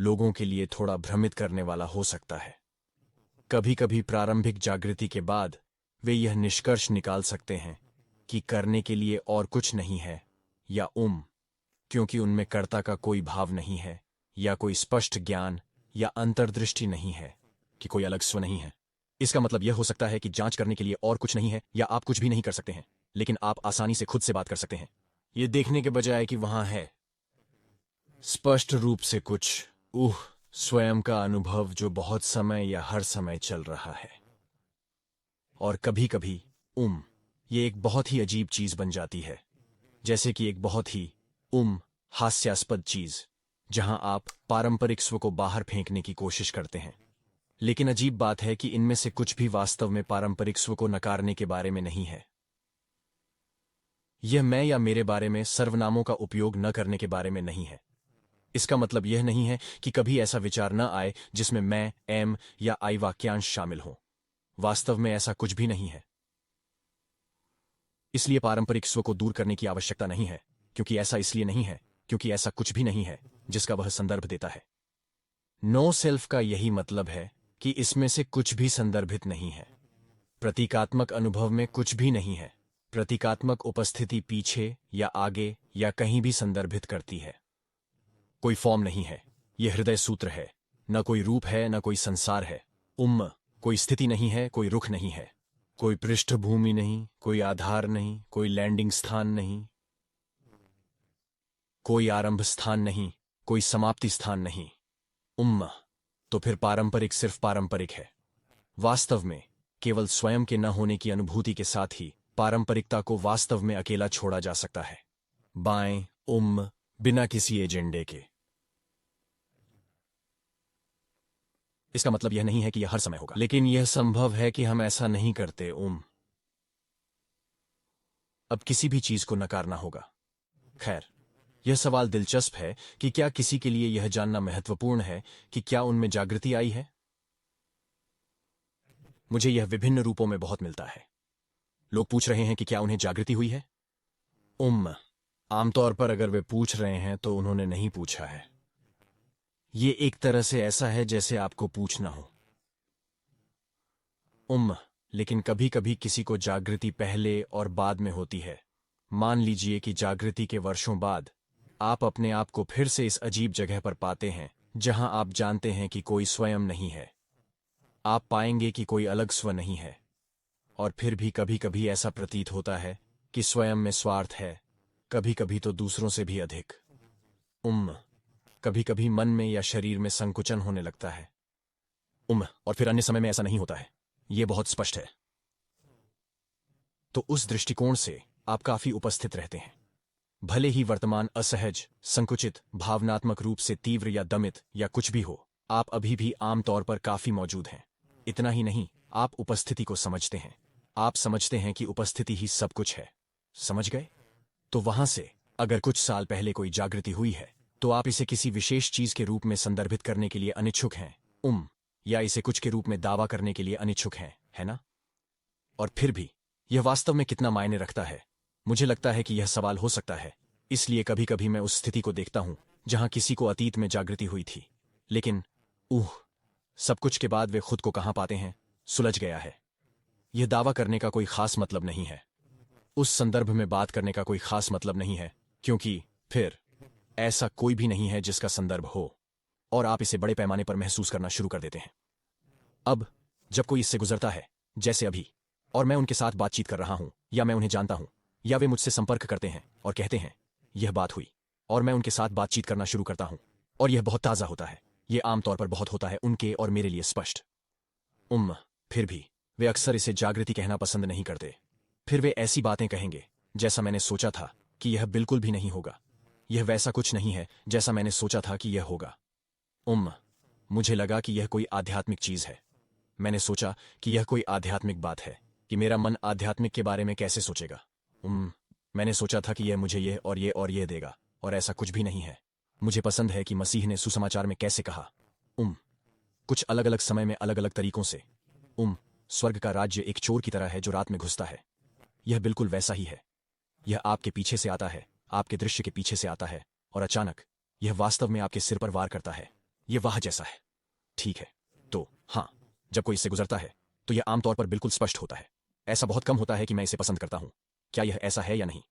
लोगों के लिए थोड़ा भ्रमित करने वाला हो सकता है। कभी कभी प्रारंभिक जागृति के बाद वे यह निष्कर्ष निकाल सकते हैं कि करने के लिए और कुछ नहीं है, या क्योंकि उनमें कर्ता का कोई भाव नहीं है, या कोई स्पष्ट ज्ञान या अंतर्दृष्टि नहीं है, कि कोई अलग स्व नहीं है। इसका मतलब यह हो सकता है कि जांच करने के लिए और कुछ नहीं है, या आप कुछ भी नहीं कर सकते हैं, लेकिन आप आसानी से खुद से बात कर सकते हैं, ये देखने के बजाय कि वहां है स्पष्ट रूप से कुछ स्वयं का अनुभव जो बहुत समय या हर समय चल रहा है। और कभी कभी ये एक बहुत ही अजीब चीज बन जाती है, जैसे कि एक बहुत ही हास्यास्पद चीज, जहां आप पारंपरिक स्व को बाहर फेंकने की कोशिश करते हैं। लेकिन अजीब बात है कि इनमें से कुछ भी वास्तव में पारंपरिक स्व को नकारने के बारे में नहीं है। यह मैं या मेरे बारे में सर्वनामों का उपयोग न करने के बारे में नहीं है। इसका मतलब यह नहीं है कि कभी ऐसा विचार न आए जिसमें मैं, एम या आई वाक्यांश शामिल हो। वास्तव में ऐसा कुछ भी नहीं है। इसलिए पारंपरिक स्व को दूर करने की आवश्यकता नहीं है, क्योंकि ऐसा इसलिए नहीं है क्योंकि ऐसा कुछ भी नहीं है जिसका वह संदर्भ देता है। नो सेल्फ का यही मतलब है कि इसमें से कुछ भी संदर्भित नहीं है। प्रतीकात्मक अनुभव में कुछ भी नहीं है। प्रतीकात्मक उपस्थिति पीछे या आगे या कहीं भी संदर्भित करती है। कोई फॉर्म नहीं है, यह हृदय सूत्र है। न कोई रूप है, न कोई संसार है। कोई स्थिति नहीं है, कोई रुख नहीं है, कोई पृष्ठभूमि नहीं, कोई आधार नहीं, कोई लैंडिंग स्थान नहीं, कोई आरंभ स्थान नहीं, कोई समाप्ति स्थान नहीं। तो फिर पारंपरिक सिर्फ पारंपरिक है। वास्तव में केवल स्वयं के न होने की अनुभूति के साथ ही पारंपरिकता को वास्तव में अकेला छोड़ा जा सकता है। बाएं बिना किसी एजेंडे के। इसका मतलब यह नहीं है कि यह हर समय होगा, लेकिन यह संभव है कि हम ऐसा नहीं करते। अब किसी भी चीज को नकारना होगा। खैर, यह सवाल दिलचस्प है कि क्या किसी के लिए यह जानना महत्वपूर्ण है कि क्या उनमें जागृति आई है। मुझे यह विभिन्न रूपों में बहुत मिलता है। लोग पूछ रहे हैं कि क्या उन्हें जागृति हुई है। आमतौर पर अगर वे पूछ रहे हैं तो उन्होंने नहीं पूछा है। ये एक तरह से ऐसा है जैसे आपको पूछना हो। लेकिन कभी कभी किसी को जागृति पहले और बाद में होती है। मान लीजिए कि जागृति के वर्षों बाद आप अपने आप को फिर से इस अजीब जगह पर पाते हैं जहां आप जानते हैं कि कोई स्वयं नहीं है। आप पाएंगे कि कोई अलग स्व नहीं है। और फिर भी कभी कभी ऐसा प्रतीत होता है कि स्वयं में स्वार्थ है, कभी कभी तो दूसरों से भी अधिक। कभी कभी मन में या शरीर में संकुचन होने लगता है। और फिर अन्य समय में ऐसा नहीं होता है। यह बहुत स्पष्ट है। तो उस दृष्टिकोण से आप काफी उपस्थित रहते हैं। भले ही वर्तमान असहज, संकुचित, भावनात्मक रूप से तीव्र या दमित या कुछ भी हो, आप अभी भी आमतौर पर काफी मौजूद हैं। इतना ही नहीं, आप उपस्थिति को समझते हैं। आप समझते हैं कि उपस्थिति ही सब कुछ है। समझ गए? तो वहां से अगर कुछ साल पहले कोई जागृति हुई है तो आप इसे किसी विशेष चीज के रूप में संदर्भित करने के लिए अनिच्छुक हैं, या इसे कुछ के रूप में दावा करने के लिए अनिच्छुक हैं, है ना? और फिर भी यह वास्तव में कितना मायने रखता है? मुझे लगता है कि यह सवाल हो सकता है। इसलिए कभी कभी मैं उस स्थिति को देखता हूं जहां किसी को अतीत में जागृति हुई थी, लेकिन सब कुछ के बाद वे खुद को कहां पाते हैं? सुलझ गया है। यह दावा करने का कोई खास मतलब नहीं है। उस संदर्भ में बात करने का कोई खास मतलब नहीं है, क्योंकि फिर ऐसा कोई भी नहीं है जिसका संदर्भ हो और आप इसे बड़े पैमाने पर महसूस करना शुरू कर देते हैं। अब जब कोई इससे गुजरता है, जैसे अभी, और मैं उनके साथ बातचीत कर रहा हूं, या मैं उन्हें जानता हूं, या वे मुझसे संपर्क करते हैं और कहते हैं यह बात हुई, और मैं उनके साथ बातचीत करना शुरू करता हूं, और यह बहुत ताजा होता है। यह आमतौर पर बहुत होता है उनके और मेरे लिए स्पष्ट। फिर भी वे अक्सर इसे जागृति कहना पसंद नहीं करते। फिर वे ऐसी बातें कहेंगे जैसा मैंने सोचा था कि यह बिल्कुल भी नहीं होगा। यह वैसा कुछ नहीं है जैसा मैंने सोचा था कि यह होगा। मुझे लगा कि यह कोई आध्यात्मिक चीज है। मैंने सोचा कि यह कोई आध्यात्मिक बात है, कि मेरा मन आध्यात्मिक के बारे में कैसे सोचेगा। मैंने सोचा था कि यह मुझे यह और यह देगा, और ऐसा कुछ भी नहीं है। मुझे पसंद है कि मसीह ने सुसमाचार में कैसे कहा, कुछ अलग अलग समय में अलग अलग तरीकों से, स्वर्ग का राज्य एक चोर की तरह है जो रात में घुसता है। यह बिल्कुल वैसा ही है। यह आपके पीछे से आता है, आपके दृश्य के पीछे से आता है, और अचानक यह वास्तव में आपके सिर पर वार करता है। ये वाह जैसा है। ठीक है, तो हाँ, जब कोई इससे गुजरता है तो यह आमतौर पर बिल्कुल स्पष्ट होता है। ऐसा बहुत कम होता है कि मैं इसे पसंद करता हूं। क्या यह ऐसा है या नहीं?